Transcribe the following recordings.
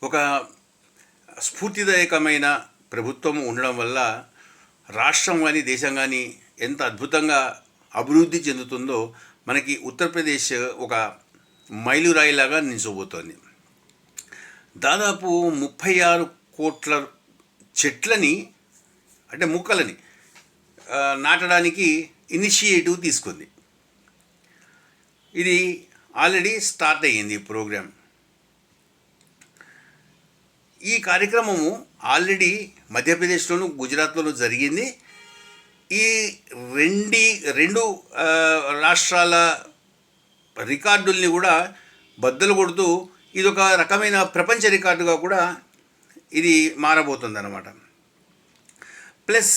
ఒక స్ఫూర్తిదాయకమైన ప్రభుత్వం ఉండడం వల్ల రాష్ట్రం కానీ దేశం కానీ ఎంత అద్భుతంగా అభివృద్ధి చెందుతుందో మనకి ఉత్తరప్రదేశ్ ఒక మైలురాయిలాగా నిలిచబోతోంది. దాదాపు 36 కోట్ల చెట్లని అంటే మొక్కలని నాటడానికి ఇనిషియేటివ్ తీసుకుంది. ఇది ఆల్రెడీ స్టార్ట్ అయ్యింది ఈ ప్రోగ్రాం. ఈ కార్యక్రమము ఆల్రెడీ మధ్యప్రదేశ్లోను గుజరాత్లోనూ జరిగింది. ఈ రెండు రాష్ట్రాల రికార్డుల్ని కూడా బద్దలు కొడుతూ ఇదొక రకమైన ప్రపంచ రికార్డుగా కూడా ఇది మారబోతుందన్నమాట. ప్లస్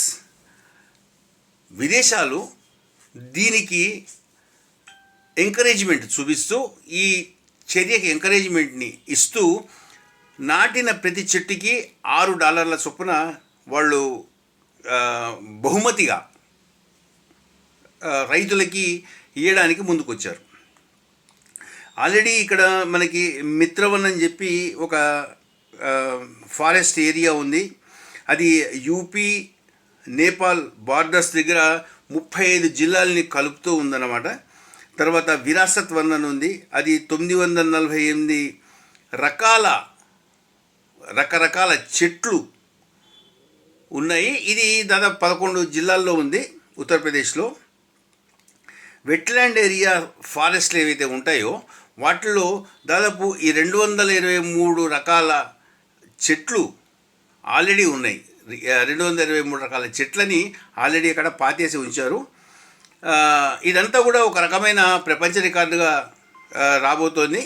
విదేశాలు దీనికి ఎంకరేజ్మెంట్ చూపిస్తూ, ఈ చర్యకి ఎంకరేజ్మెంట్ని ఇస్తూ నాటిన ప్రతి చెట్టుకి $6 చొప్పున వాళ్ళు బహుమతిగా రైతులకి ఇవ్వడానికి ముందుకొచ్చారు. ఆల్రెడీ ఇక్కడ మనకి మిత్రవన్ అని చెప్పి ఒక ఫారెస్ట్ ఏరియా ఉంది. అది యూపీ నేపాల్ బార్డర్స్ దగ్గర 35 జిల్లాలని కలుపుతూ ఉందన్నమాట. తర్వాత విరాసత్ వన్ అని ఉంది. అది 948 రకరకాల చెట్లు ఉన్నాయి. ఇది దాదాపు 11 జిల్లాల్లో ఉంది ఉత్తరప్రదేశ్లో. వెట్లాండ్ ఏరియా ఫారెస్ట్లు ఏవైతే ఉంటాయో వాటిల్లో దాదాపు ఈ 223 రకాల చెట్లు ఆల్రెడీ ఉన్నాయి. 223 రకాల చెట్లని ఆల్రెడీ అక్కడ పాతేసి ఉంచారు. ఇదంతా కూడా ఒక రకమైన ప్రపంచ రికార్డుగా రాబోతోంది.